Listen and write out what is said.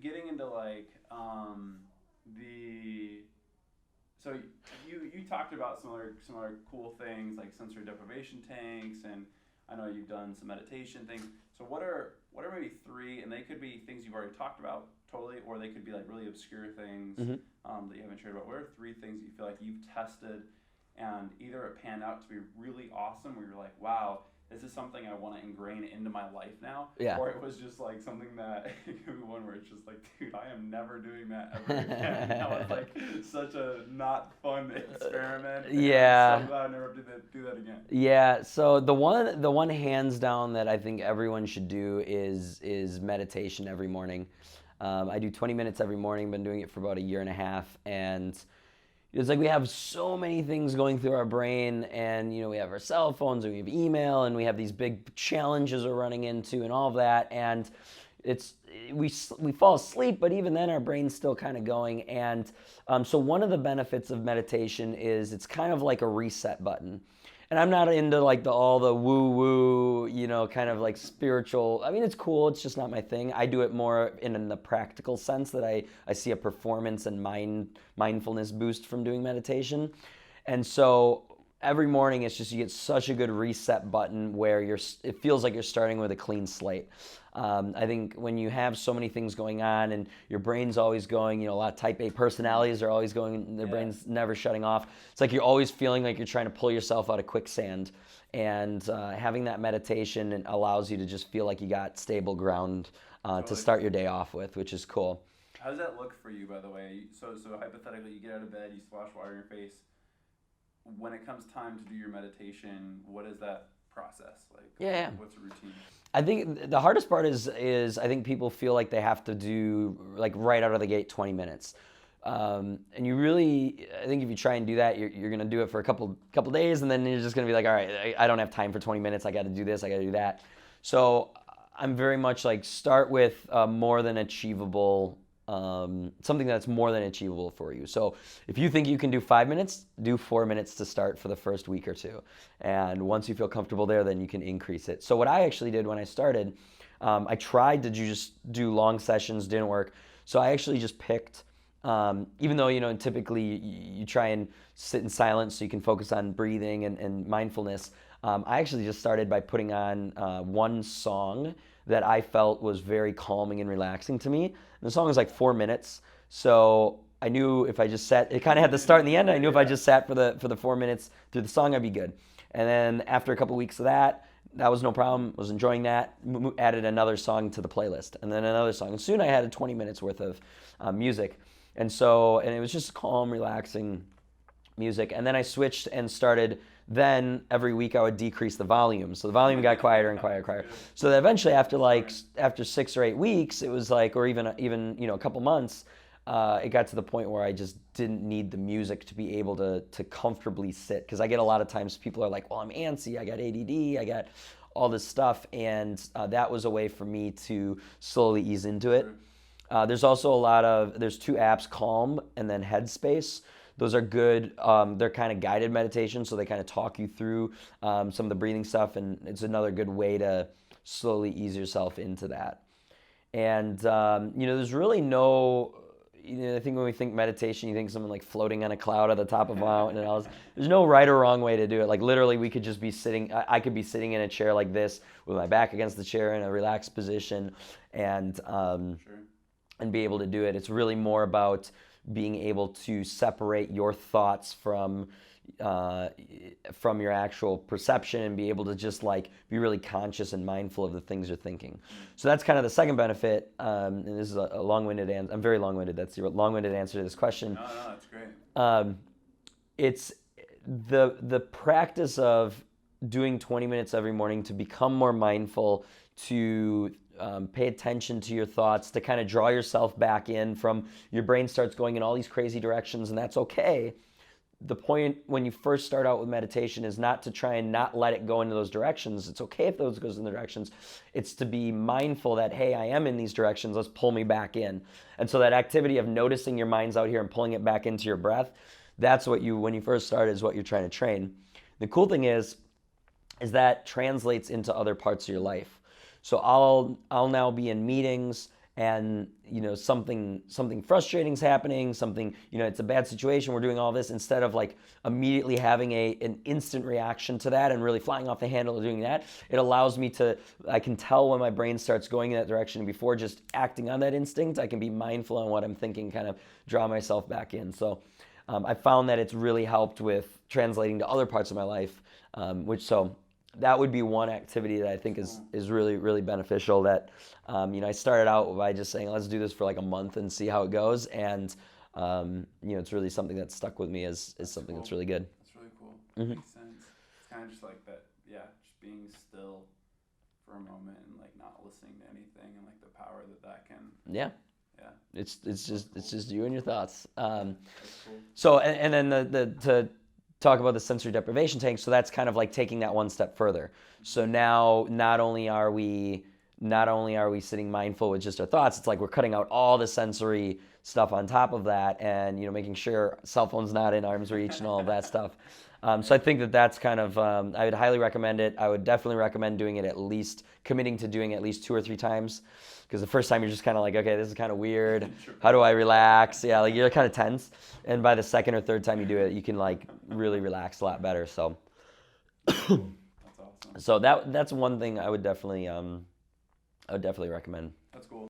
getting into like the so you talked about some other cool things like sensory deprivation tanks, and I know you've done some meditation things. So what are maybe three, and they could be things you've already talked about totally, or they could be like really obscure things Hmm. that you haven't shared about. What are three things that you feel like you've tested and either it panned out to be really awesome, where you're like, wow, this is something I want to ingrain into my life now, Yeah. or it was just like something that one where it's just like, dude, I am never doing that ever again. That was like such a not fun experiment, and I'm so Yeah. glad I never do that again. Yeah, so the one hands down that I think everyone should do is meditation every morning. I do 20 minutes every morning. Been doing it for about a year and a half, and it's like we have so many things going through our brain, and we have our cell phones, and we have email, and we have these big challenges we're running into, and all of that, and it's we fall asleep, but even then our brain's still kind of going, and so one of the benefits of meditation is it's kind of like a reset button. And I'm not into like all the woo woo, kind of like spiritual. I mean, it's cool. It's just not my thing. I do it more in the practical sense that I see a performance and mindfulness boost from doing meditation. And so every morning it's just you get such a good reset button where it feels like you're starting with a clean slate. I think when you have so many things going on and your brain's always going, a lot of type A personalities are always going, their brain's never shutting off. It's like you're always feeling like you're trying to pull yourself out of quicksand. And having that meditation allows you to just feel like you got stable ground to Totally. start your day off with, which is cool. How does that look for you, by the way? So hypothetically, you get out of bed, you splash water in your face. When it comes time to do your meditation, what is that process like? Yeah. What's the routine? I think the hardest part is I think people feel like they have to do like right out of the gate 20 minutes. And you really, I think if you try and do that, you're gonna do it for a couple days, and then you're just gonna be like, all right, I don't have time for 20 minutes. I got to do this. I got to do that. So I'm very much like start with more than achievable, something that's more than achievable for you. So if you think you can do 5 minutes, do 4 minutes to start for the first week or two. And once you feel comfortable there, then you can increase it. So what I actually did when I started, I tried to just do long sessions, didn't work. So I actually just picked, even though, typically you try and sit in silence so you can focus on breathing and mindfulness. I actually just started by putting on one song that I felt was very calming and relaxing to me. And the song was like 4 minutes. So I knew if I just sat, it kind of had the start and the end. I knew if I just sat for the 4 minutes through the song, I'd be good. And then after a couple weeks of that was no problem. Was enjoying that. Added another song to the playlist, and then another song. And soon I had 20 minutes worth of music. And it was just calm, relaxing music. And then I switched and started. Then every week I would decrease the volume, so the volume got quieter and quieter, quieter. So that eventually, after 6 or 8 weeks, it was like, or even a couple months, it got to the point where I just didn't need the music to be able to comfortably sit. Because I get a lot of times people are like, well, I'm antsy, I got ADD, I got all this stuff, and that was a way for me to slowly ease into it. There's also there's two apps, Calm and then Headspace. Those are good. They're kind of guided meditation, so they kind of talk you through some of the breathing stuff, and it's another good way to slowly ease yourself into that. And there's really no. I think when we think meditation, you think someone like floating on a cloud at the top of a mountain and all this. There's no right or wrong way to do it. Like literally, we could just be sitting. I could be sitting in a chair like this with my back against the chair in a relaxed position, and Sure. and be able to do it. It's really more about being able to separate your thoughts from your actual perception and be able to just like be really conscious and mindful of the things you're thinking. So that's kind of the second benefit. And this is a long-winded answer. I'm very long-winded. That's the long-winded answer to this question. No, that's great. It's the practice of doing 20 minutes every morning to become more mindful, to pay attention to your thoughts, to kind of draw yourself back in from your brain starts going in all these crazy directions, and that's okay. The point when you first start out with meditation is not to try and not let it go into those directions. It's okay if those goes in the directions. It's to be mindful that, hey, I am in these directions. Let's pull me back in. And so that activity of noticing your mind's out here and pulling it back into your breath, that's what when you first start, is what you're trying to train. The cool thing is that translates into other parts of your life. So I'll now be in meetings and something frustrating's happening, something, it's a bad situation, we're doing all this, instead of like immediately having an instant reaction to that and really flying off the handle of doing that, it allows me I can tell when my brain starts going in that direction, and before just acting on that instinct, I can be mindful on what I'm thinking, kind of draw myself back in. So I found that it's really helped with translating to other parts of my life, so that would be one activity that I think is really, really beneficial. That I started out by just saying, let's do this for like a month and see how it goes, and it's really something that's stuck with me as something that's really good. That's really cool. Mm-hmm. Makes sense. It's kind of just like that, just being still for a moment and like not listening to anything, and like the power that can. Yeah. It's just you and your thoughts. That's cool. So and then to talk about the sensory deprivation tank, so that's kind of like taking that one step further. So now not only are we sitting mindful with just our thoughts, it's like we're cutting out all the sensory stuff on top of that, and making sure cell phone's not in arm's reach and all of that stuff. So I think that's kind of, I would highly recommend it. I would definitely recommend doing it committing to doing it at least 2 or 3 times. Because the first time you're just kind of like, okay, this is kind of weird. How do I relax? Yeah, like you're kind of tense. And by the second or third time you do it, you can like really relax a lot better. So, that's awesome. So that's one thing I would definitely recommend. That's cool.